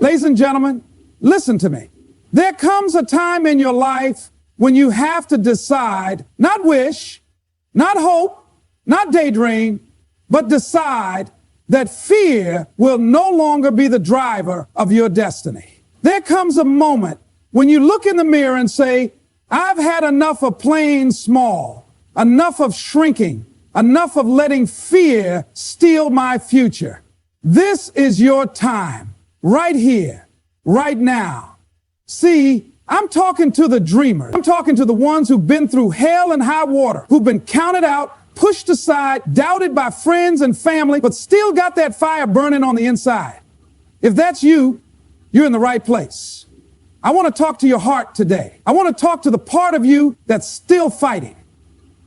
Ladies and gentlemen, listen to me. There comes a time in your life when you have to decide, not wish, not hope, not daydream, but decide that fear will no longer be the driver of your destiny. There comes a moment when you look in the mirror and say, I've had enough of playing small, enough of shrinking, enough of letting fear steal my future. This is your time, right here, right now. See, I'm talking to the dreamers. I'm talking to the ones who've been through hell and high water, who've been counted out, pushed aside, doubted by friends and family, but still got that fire burning on the inside. If that's you, you're in the right place. I want to talk to your heart today. I want to talk to the part of you that's still fighting.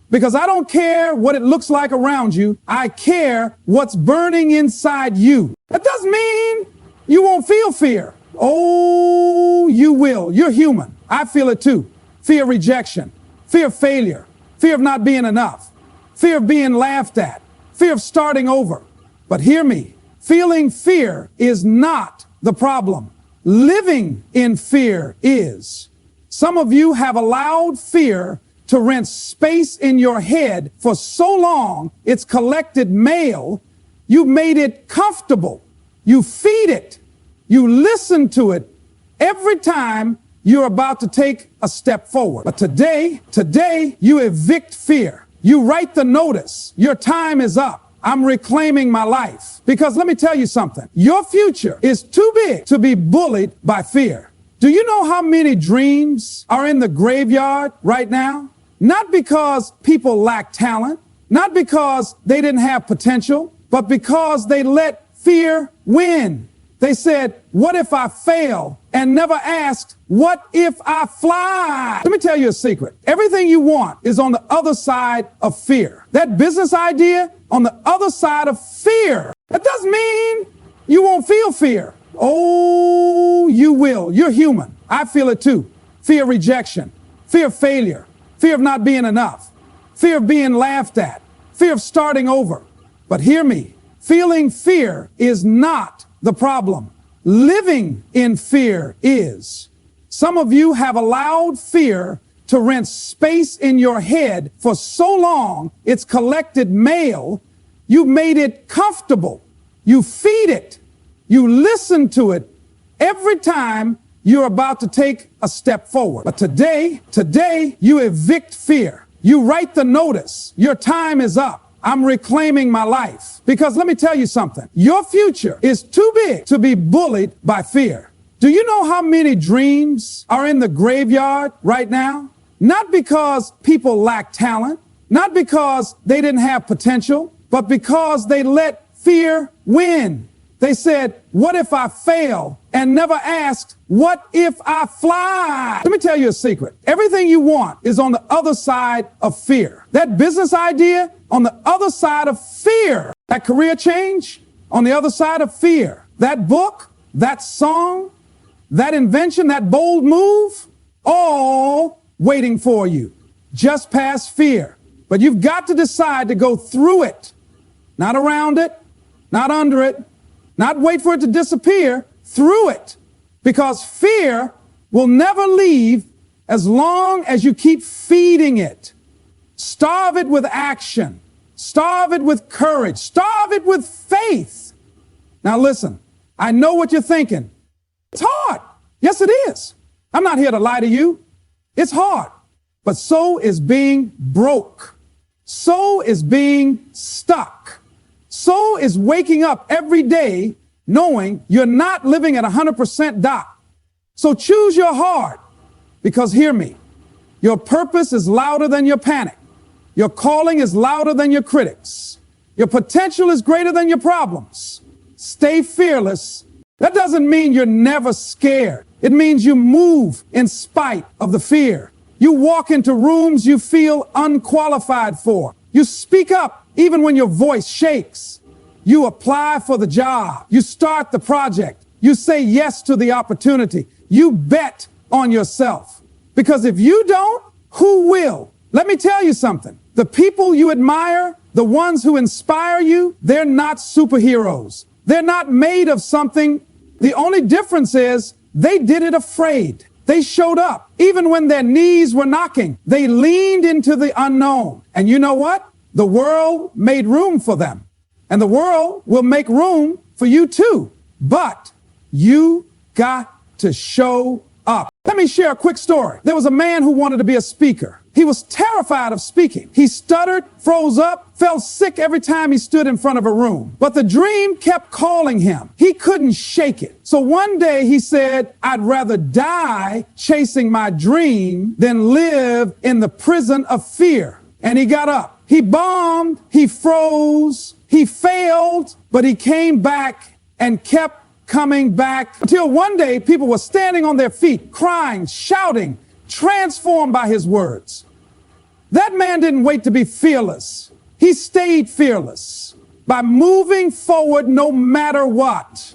Because I don't care what it looks like around you. I care what's burning inside you. That doesn't mean you won't feel fear. Oh, you will. You're human. I feel it too. Fear of rejection, fear of failure, fear of not being enough, fear of being laughed at, fear of starting over. But hear me. Feeling fear is not the problem. Living in fear is. Some of you have allowed fear to rent space in your head for so long it's collected mail. You made it comfortable. You feed it. You listen to it every time you're about to take a step forward. But today you evict fear. You write the notice. Your time is up. I'm reclaiming my life. Because let me tell you something. Your future is too big to be bullied by fear. Do you know how many dreams are in the graveyard right now? Not because people lack talent, not because they didn't have potential, but because they let fear win. They said, what if I fail? And never asked, what if I fly? Let me tell you a secret. Everything you want is on the other side of fear. That business idea on the other side of fear. That doesn't mean you won't feel fear. Oh, you will. You're human. I feel it too. Fear of rejection, fear of failure, fear of not being enough, fear of being laughed at, fear of starting over. But hear me. Feeling fear is not the problem. Living in fear is. Some of you have allowed fear to rent space in your head for so long it's collected mail. You made it comfortable. You feed it. You listen to it every time you're about to take a step forward. But today you evict fear. You write the notice. Your time is up. I'm reclaiming my life. Because let me tell you something. Your future is too big to be bullied by fear. Do you know how many dreams are in the graveyard right now? Not because people lack talent, not because they didn't have potential, but because they let fear win. They said, what if I fail? And never asked, what if I fly? Let me tell you a secret. Everything you want is on the other side of fear. That business idea on the other side of fear. That career change on the other side of fear. That book, that song, that invention, that bold move, all waiting for you. Just past fear. But you've got to decide to go through it. Not around it, not under it, not wait for it to disappear, through it. Because fear will never leave as long as you keep feeding it. Starve it with action. Starve it with courage. Starve it with faith. Now listen, I know what you're thinking. It's hard. Yes, it is. I'm not here to lie to you. It's hard. But so is being broke. So is being stuck. So is waking up every day knowing you're not living at 100% dot. So choose your heart. Because hear me, your purpose is louder than your panic. Your calling is louder than your critics. Your potential is greater than your problems. Stay fearless. That doesn't mean you're never scared. It means you move in spite of the fear. You walk into rooms you feel unqualified for. You speak up even when your voice shakes. You apply for the job. You start the project. You say yes to the opportunity. You bet on yourself. Because if you don't, who will? Let me tell you something. The people you admire, the ones who inspire you, they're not superheroes. They're not made of something The only difference is they did it afraid. They showed up. Even when their knees were knocking, they leaned into the unknown. And you know what? The world made room for them. And the world will make room for you too. But you got to show up. Let me share a quick story. There was a man who wanted to be a speaker. He was terrified of speaking. He stuttered, froze up, felt sick every time he stood in front of a room. But the dream kept calling him. He couldn't shake it. So one day he said, I'd rather die chasing my dream than live in the prison of fear. And he got up. He bombed, he froze, he failed, but he came back and kept coming back until one day people were standing on their feet, crying, shouting, transformed by his words. That man didn't wait to be fearless. He stayed fearless by moving forward no matter what.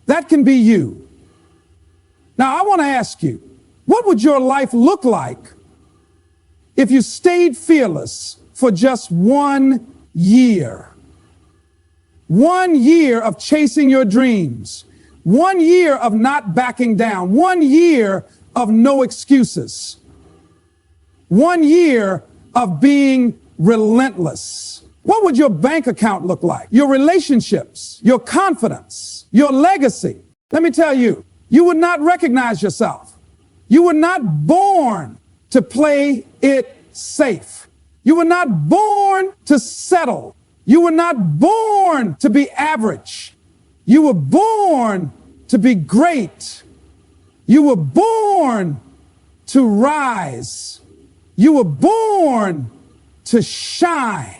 That can be you. Now, I want to ask you, what would your life look like if you stayed fearless for just 1 year? 1 year of chasing your dreams. 1 year of not backing down. 1 year of no excuses. 1 year of being relentless. What would your bank account look like? Your relationships, your confidence, your legacy. Let me tell you, you would not recognize yourself. You were not born to play it safe. You were not born to settle. You were not born to be average. You were born to be great. You were born to rise. You were born to shine.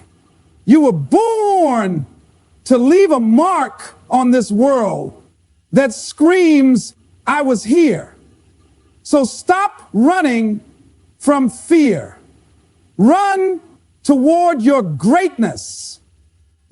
You were born to leave a mark on this world that screams, I was here. So stop running from fear. Run toward your greatness.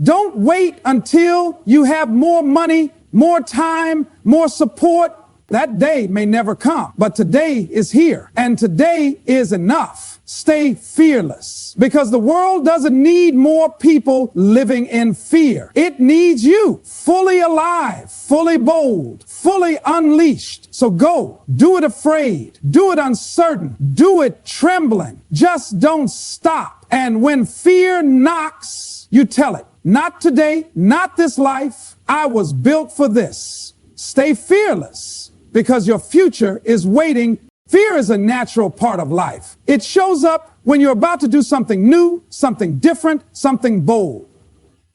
Don't wait until you have more money, more time, more support. That day may never come, but today is here, and today is enough. Stay fearless, because the world doesn't need more people living in fear. It needs you, fully alive, fully bold, fully unleashed. So go, do it afraid, do it uncertain, do it trembling. Just don't stop. And when fear knocks, you tell it, not today, not this life. I was built for this. Stay fearless, because your future is waiting. Fear is a natural part of life. It shows up when you're about to do something new, something different, something bold.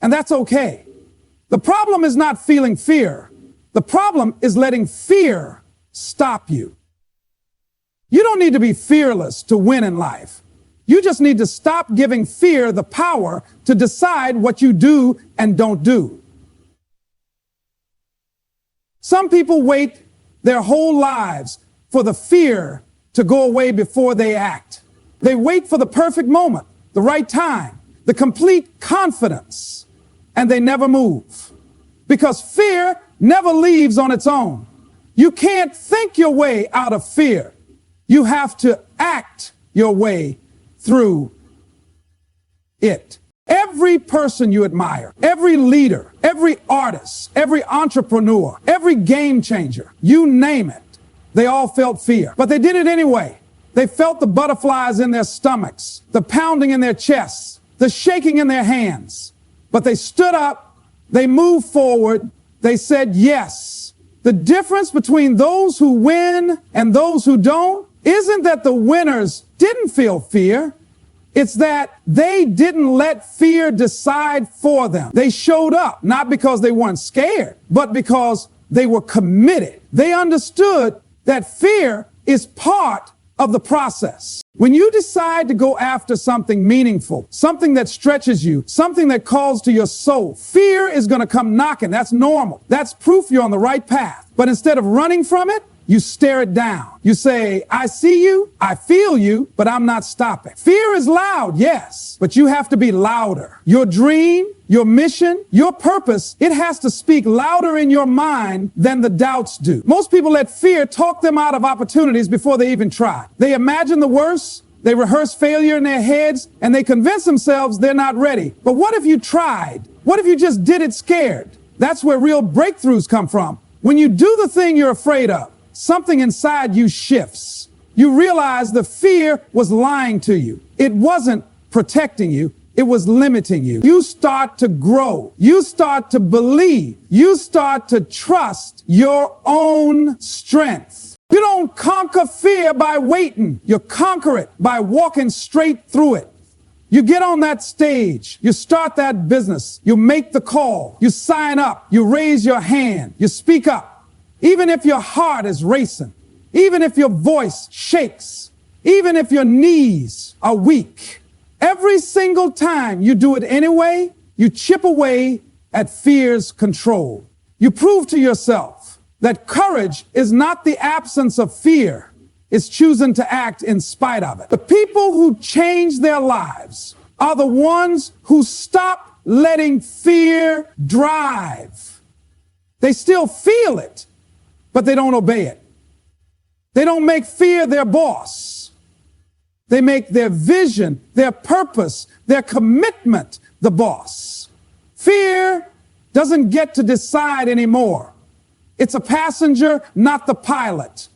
And that's okay. The problem is not feeling fear. The problem is letting fear stop you. You don't need to be fearless to win in life. You just need to stop giving fear the power to decide what you do and don't do. Some people wait their whole lives for the fear to go away before they act. They wait for the perfect moment, the right time, the complete confidence, and they never move. Because fear never leaves on its own. You can't think your way out of fear. You have to act your way through it. Every person you admire, every leader, every artist, every entrepreneur, every game changer, you name it, they all felt fear. But they did it anyway. They felt the butterflies in their stomachs, the pounding in their chests, the shaking in their hands. But they stood up, they moved forward, they said yes. The difference between those who win and those who don't isn't that the winners didn't feel fear. It's that they didn't let fear decide for them. They showed up, not because they weren't scared, but because they were committed. They understood that fear is part of the process. When you decide to go after something meaningful, something that stretches you, something that calls to your soul, fear is going to come knocking. That's normal. That's proof you're on the right path. But instead of running from it, you stare it down. You say, I see you, I feel you, but I'm not stopping. Fear is loud, yes, but you have to be louder. Your dream, your mission, your purpose, it has to speak louder in your mind than the doubts do. Most people let fear talk them out of opportunities before they even try. They imagine the worst, they rehearse failure in their heads, and they convince themselves they're not ready. But what if you tried? What if you just did it scared? That's where real breakthroughs come from. When you do the thing you're afraid of, something inside you shifts. You realize the fear was lying to you. It wasn't protecting you. It was limiting you. You start to grow. You start to believe. You start to trust your own strength. You don't conquer fear by waiting. You conquer it by walking straight through it. You get on that stage. You start that business. You make the call. You sign up. You raise your hand. You speak up. Even if your heart is racing. Even if your voice shakes. Even if your knees are weak. Every single time you do it anyway, you chip away at fear's control. You prove to yourself that courage is not the absence of fear. It's choosing to act in spite of it. The people who change their lives are the ones who stop letting fear drive. They still feel it, but they don't obey it. They don't make fear their boss. They make their vision, their purpose, their commitment the boss. Fear doesn't get to decide anymore. It's a passenger, not the pilot.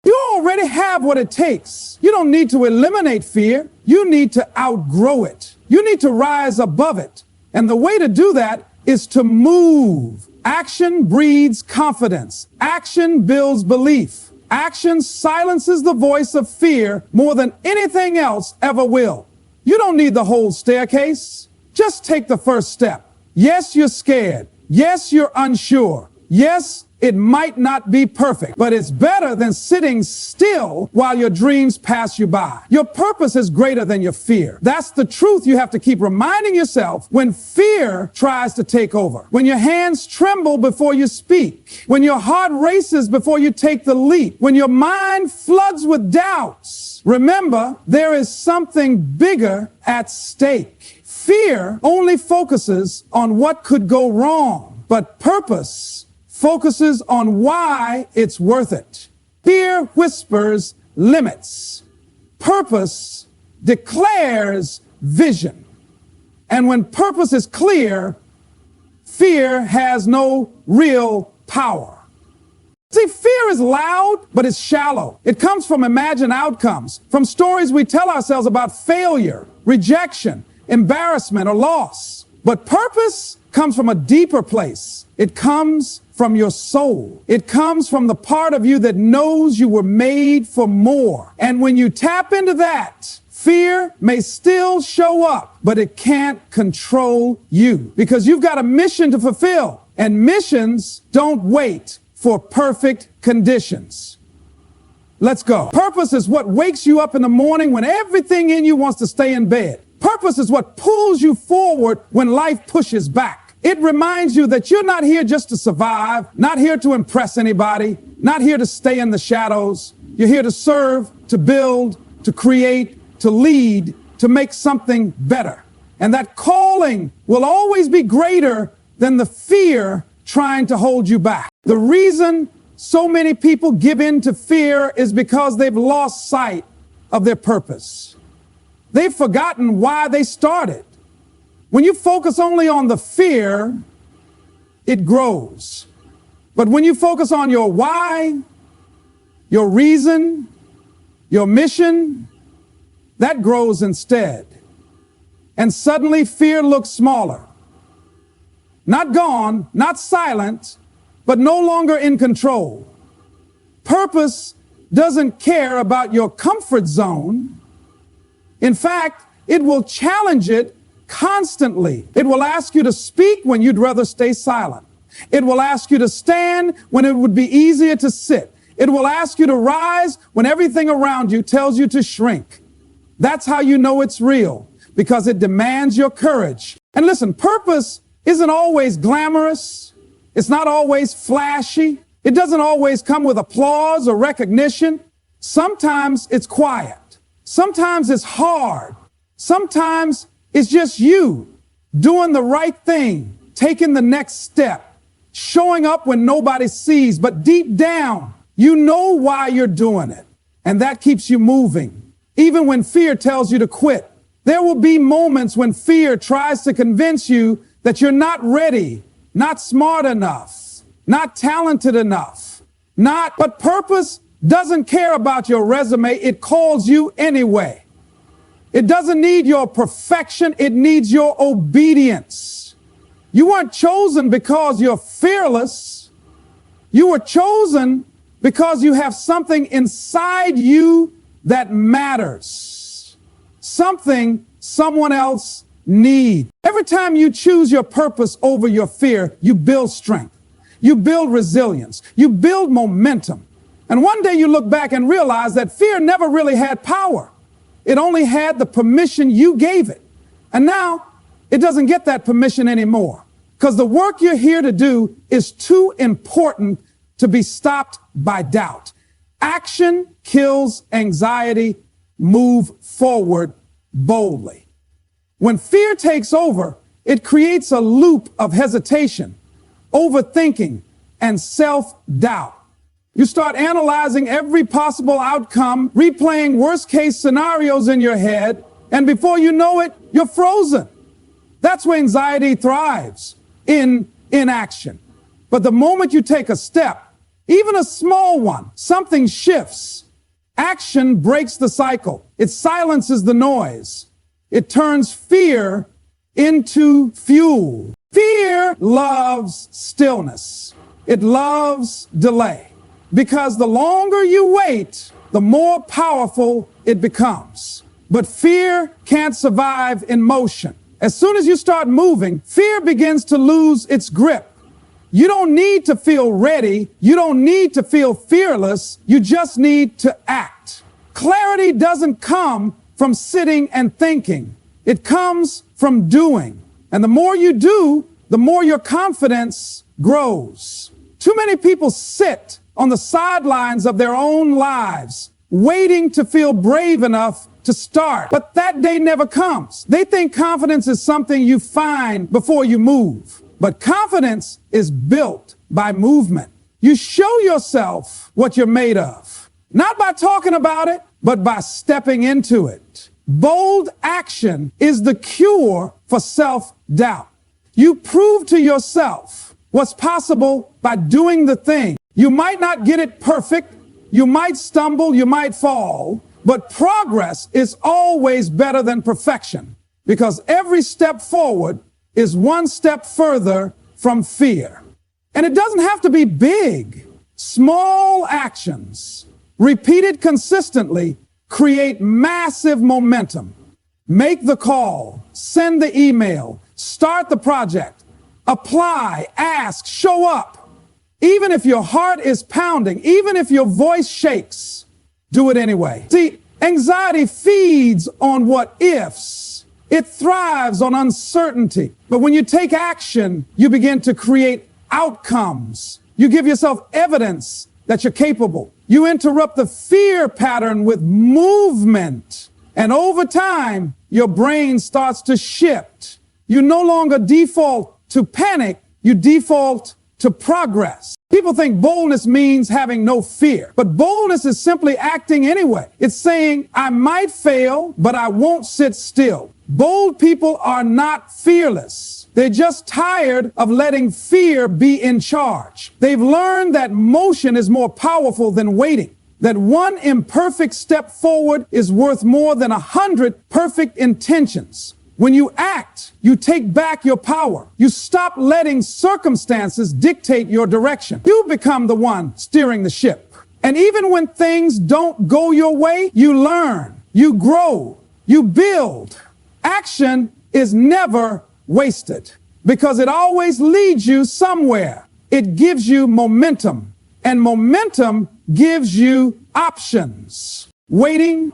You already have what it takes. You don't need to eliminate fear. You need to outgrow it. You need to rise above it. And the way to do that is to move. Action breeds confidence. Action builds belief. Action silences the voice of fear more than anything else ever will. You don't need the whole staircase. Just take the first step. Yes, you're scared. Yes, you're unsure. Yes, it might not be perfect, but it's better than sitting still while your dreams pass you by. Your purpose is greater than your fear. That's the truth you have to keep reminding yourself when fear tries to take over. When your hands tremble before you speak. When your heart races before you take the leap. When your mind floods with doubts. Remember, there is something bigger at stake. Fear only focuses on what could go wrong, but purpose focuses on why it's worth it. Fear whispers limits. Purpose declares vision. And when purpose is clear, fear has no real power. See, fear is loud, but it's shallow. It comes from imagined outcomes, from stories we tell ourselves about failure, rejection, embarrassment, or loss. But purpose comes from a deeper place. It comes from your soul. It comes from the part of you that knows you were made for more. And when you tap into that, fear may still show up, but it can't control you because you've got a mission to fulfill. And missions don't wait for perfect conditions. Let's go. Purpose is what wakes you up in the morning when everything in you wants to stay in bed. Purpose is what pulls you forward when life pushes back. It reminds you that you're not here just to survive, not here to impress anybody, not here to stay in the shadows. You're here to serve, to build, to create, to lead, to make something better. And that calling will always be greater than the fear trying to hold you back. The reason so many people give in to fear is because they've lost sight of their purpose. They've forgotten why they started. When you focus only on the fear, it grows. But when you focus on your why, your reason, your mission, that grows instead. And suddenly fear looks smaller. Not gone, not silent, but no longer in control. Purpose doesn't care about your comfort zone. In fact, it will challenge it constantly. It will ask you to speak when you'd rather stay silent. It will ask you to stand when it would be easier to sit. It will ask you to rise when everything around you tells you to shrink. That's how you know it's real, because it demands your courage. And listen, purpose isn't always glamorous. It's not always flashy. It doesn't always come with applause or recognition. Sometimes it's quiet. Sometimes it's hard. Sometimes it's just you doing the right thing, taking the next step, showing up when nobody sees, but deep down, you know why you're doing it. And that keeps you moving, even when fear tells you to quit. There will be moments when fear tries to convince you that you're not ready, not smart enough, not talented enough, but purpose doesn't care about your resume. It calls you anyway. It doesn't need your perfection. It needs your obedience. You weren't chosen because you're fearless. You were chosen because you have something inside you that matters. Something someone else needs. Every time you choose your purpose over your fear, you build strength. You build resilience. You build momentum. And one day you look back and realize that fear never really had power. It only had the permission you gave it. And now it doesn't get that permission anymore, because the work you're here to do is too important to be stopped by doubt. Action kills anxiety. Move forward boldly. When fear takes over, it creates a loop of hesitation, overthinking, and self-doubt. You start analyzing every possible outcome, replaying worst-case scenarios in your head, and before you know it, you're frozen. That's where anxiety thrives, in inaction. But the moment you take a step, even a small one, something shifts. Action breaks the cycle. It silences the noise. It turns fear into fuel. Fear loves stillness. It loves delay. Because the longer you wait, the more powerful it becomes. But fear can't survive in motion. As soon as you start moving, fear begins to lose its grip. You don't need to feel ready. You don't need to feel fearless. You just need to act. Clarity doesn't come from sitting and thinking. It comes from doing. And the more you do, the more your confidence grows. Too many people sit on the sidelines of their own lives, waiting to feel brave enough to start. But that day never comes. They think confidence is something you find before you move. But confidence is built by movement. You show yourself what you're made of, not by talking about it, but by stepping into it. Bold action is the cure for self-doubt. You prove to yourself what's possible by doing the thing. You might not get it perfect. You might stumble. You might fall. But progress is always better than perfection, because every step forward is one step further from fear. And it doesn't have to be big. Small actions, repeated consistently, create massive momentum. Make the call, send the email, start the project, apply, ask, show up. Even if your heart is pounding, even if your voice shakes, do it anyway. See, anxiety feeds on what ifs. It thrives on uncertainty. But when you take action, you begin to create outcomes. You give yourself evidence that you're capable. You interrupt the fear pattern with movement. And over time, your brain starts to shift. You no longer default to panic. You default to progress. People think boldness means having no fear, but boldness is simply acting anyway. It's saying, I might fail, but I won't sit still. Bold people are not fearless. They're just tired of letting fear be in charge. They've learned that motion is more powerful than waiting, that one imperfect step forward is worth more than 100 perfect intentions. When you act, you take back your power. You stop letting circumstances dictate your direction. You become the one steering the ship. And even when things don't go your way, you learn, you grow, you build. Action is never wasted because it always leads you somewhere. It gives you momentum, and momentum gives you options. Waiting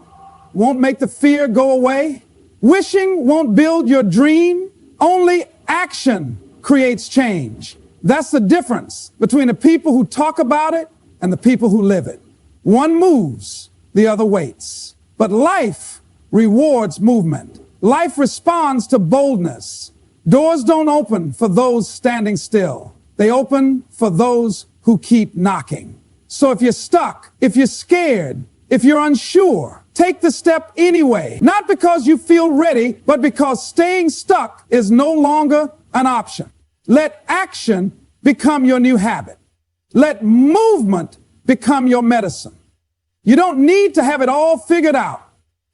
won't make the fear go away. Wishing won't build your dream. Only action creates change. That's the difference between the people who talk about it and the people who live it. One moves, the other waits. But life rewards movement. Life responds to boldness. Doors don't open for those standing still. They open for those who keep knocking. So if you're stuck, if you're scared, if you're unsure, take the step anyway. Not because you feel ready, but because staying stuck is no longer an option. Let action become your new habit. Let movement become your medicine. You don't need to have it all figured out.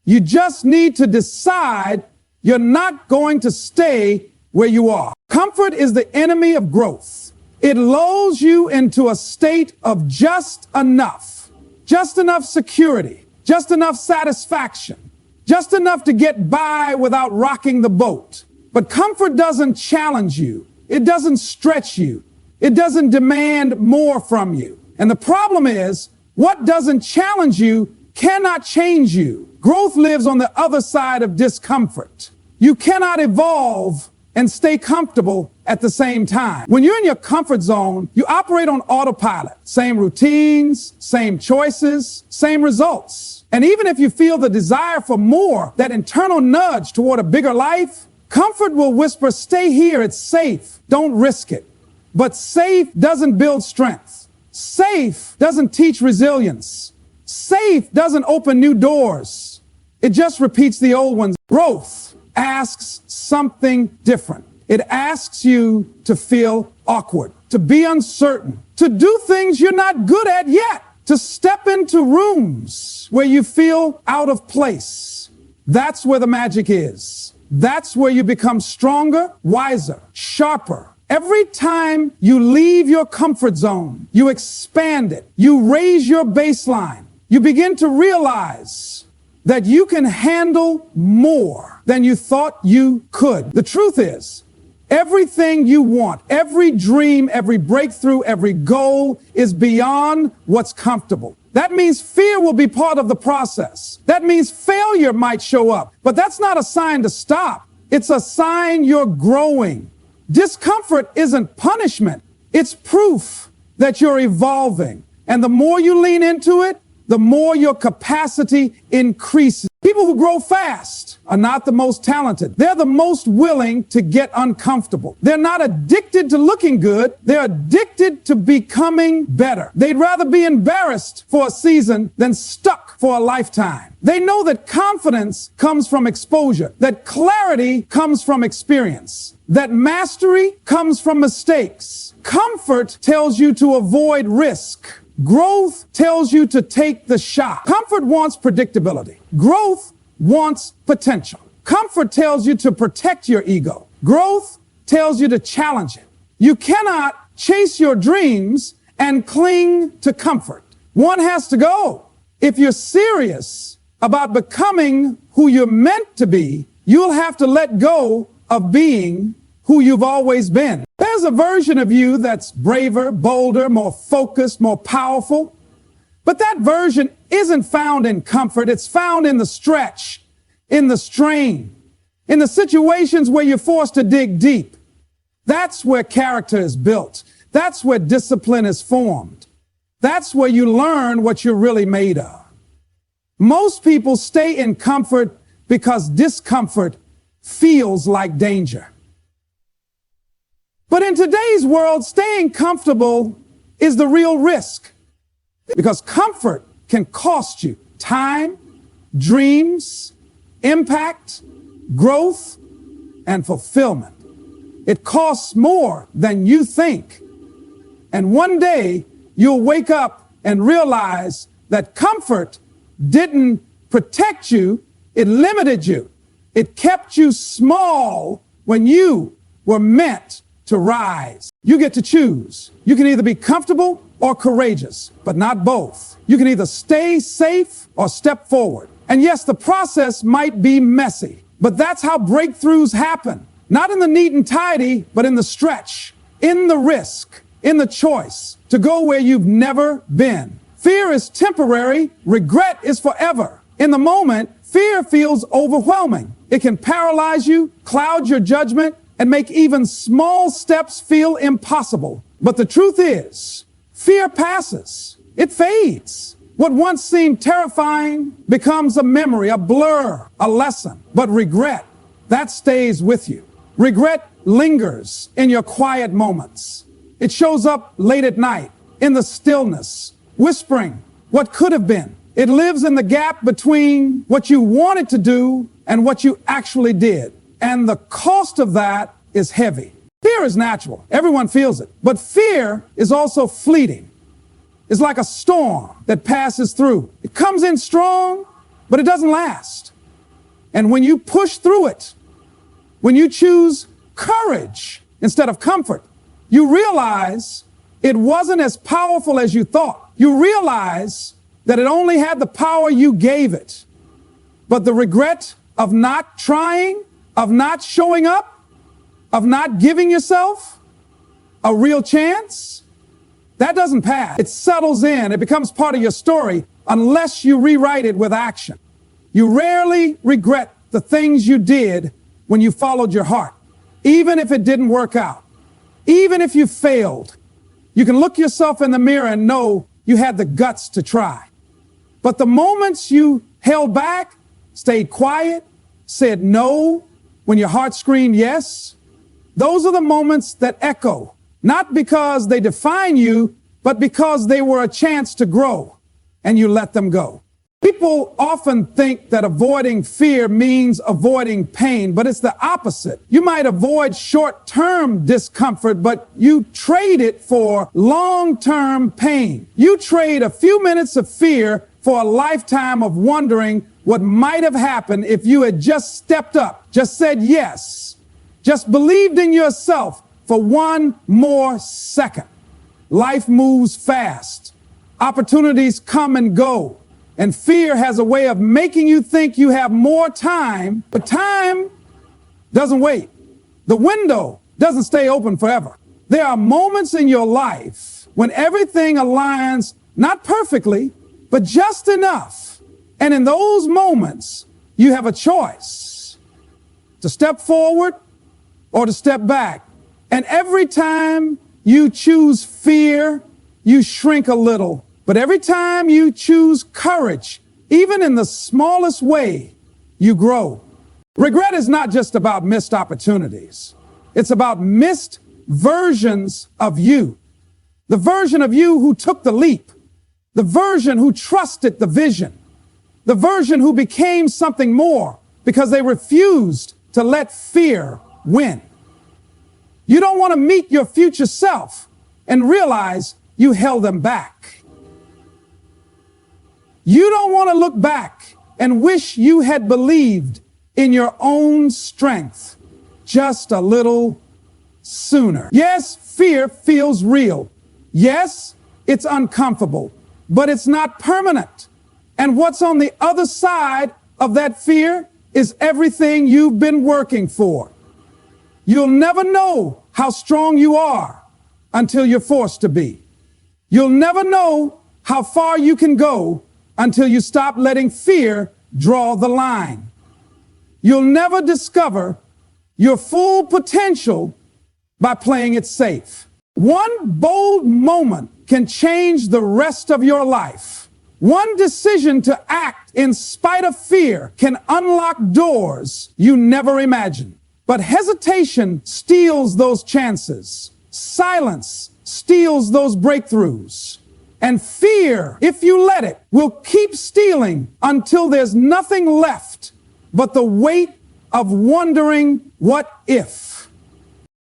You just need to decide you're not going to stay where you are. Comfort is the enemy of growth. It lulls you into a state of just enough security, just enough satisfaction, just enough to get by without rocking the boat. But comfort doesn't challenge you. It doesn't stretch you. It doesn't demand more from you. And the problem is, what doesn't challenge you cannot change you. Growth lives on the other side of discomfort. You cannot evolve and stay comfortable at the same time. When you're in your comfort zone, you operate on autopilot. Same routines, same choices, same results. And even if you feel the desire for more, that internal nudge toward a bigger life, comfort will whisper, stay here, it's safe, don't risk it. But safe doesn't build strength. Safe doesn't teach resilience. Safe doesn't open new doors. It just repeats the old ones. Growth asks something different. It asks you to feel awkward, to be uncertain, to do things you're not good at yet, to step into rooms where you feel out of place. That's where the magic is. That's where you become stronger, wiser, sharper. Every time you leave your comfort zone, you expand it, you raise your baseline, you begin to realize that you can handle more than you thought you could. The truth is, everything you want, every dream, every breakthrough, every goal is beyond what's comfortable. That means fear will be part of the process. That means failure might show up. But that's not a sign to stop. It's a sign you're growing. Discomfort isn't punishment. It's proof that you're evolving. And the more you lean into it, the more your capacity increases. People who grow fast are not the most talented. They're the most willing to get uncomfortable. They're not addicted to looking good. They're addicted to becoming better. They'd rather be embarrassed for a season than stuck for a lifetime. They know that confidence comes from exposure, that clarity comes from experience, that mastery comes from mistakes. Comfort tells you to avoid risk. Growth tells you to take the shot. Comfort wants predictability. Growth wants potential. Comfort tells you to protect your ego. Growth tells you to challenge it. You cannot chase your dreams and cling to comfort. One has to go. If you're serious about becoming who you're meant to be, you'll have to let go of being who you've always been. There's a version of you that's braver, bolder, more focused, more powerful. But that version isn't found in comfort. It's found in the stretch, in the strain, in the situations where you're forced to dig deep. That's where character is built. That's where discipline is formed. That's where you learn what you're really made of. Most people stay in comfort because discomfort feels like danger. But in today's world, staying comfortable is the real risk, because comfort can cost you time, dreams, impact, growth, and fulfillment. It costs more than you think. And one day you'll wake up and realize that comfort didn't protect you, it limited you. It kept you small when you were meant to rise. You get to choose. You can either be comfortable or courageous, but not both. You can either stay safe or step forward. And yes, the process might be messy, but that's how breakthroughs happen. Not in the neat and tidy, but in the stretch, in the risk, in the choice to go where you've never been. Fear is temporary. Regret is forever. In the moment, fear feels overwhelming. It can paralyze you, cloud your judgment, and make even small steps feel impossible. But the truth is, fear passes. It fades. What once seemed terrifying becomes a memory, a blur, a lesson. But regret, that stays with you. Regret lingers in your quiet moments. It shows up late at night, in the stillness, whispering what could have been. It lives in the gap between what you wanted to do and what you actually did. And the cost of that is heavy. Fear Fear is natural. Everyone feels it. But fear is also fleeting. It's like a storm that passes through. It comes in strong, but it doesn't last. And when you push through it, when you choose courage instead of comfort, you realize it wasn't as powerful as you thought. You realize that it only had the power you gave it. But the regret of not trying, of not showing up, of not giving yourself a real chance, that doesn't pass. It settles in. It becomes part of your story unless you rewrite it with action. You rarely regret the things you did when you followed your heart, even if it didn't work out, even if you failed. You can look yourself in the mirror and know you had the guts to try. But the moments you held back, stayed quiet, said no when your heart screamed yes, those are the moments that echo, not because they define you, but because they were a chance to grow, and you let them go. People often think that avoiding fear means avoiding pain, but it's the opposite. You might avoid short-term discomfort, but you trade it for long-term pain. You trade a few minutes of fear for a lifetime of wondering what might have happened if you had just stepped up, just said yes, just believed in yourself for one more second. Life moves fast. Opportunities come and go. And fear has a way of making you think you have more time, but time doesn't wait. The window doesn't stay open forever. There are moments in your life when everything aligns not perfectly, but just enough. And in those moments, you have a choice to step forward or to step back. And every time you choose fear, you shrink a little. But every time you choose courage, even in the smallest way, you grow. Regret is not just about missed opportunities. It's about missed versions of you. The version of you who took the leap. The version who trusted the vision. The version who became something more because they refused to let fear win. You don't want to meet your future self and realize you held them back. You don't want to look back and wish you had believed in your own strength just a little sooner. Yes, fear feels real. Yes, it's uncomfortable, but it's not permanent. And what's on the other side of that fear is everything you've been working for. You'll never know how strong you are until you're forced to be. You'll never know how far you can go until you stop letting fear draw the line. You'll never discover your full potential by playing it safe. One bold moment can change the rest of your life. One decision to act in spite of fear can unlock doors you never imagined. But hesitation steals those chances. Silence steals those breakthroughs. And fear, if you let it, will keep stealing until there's nothing left but the weight of wondering what if.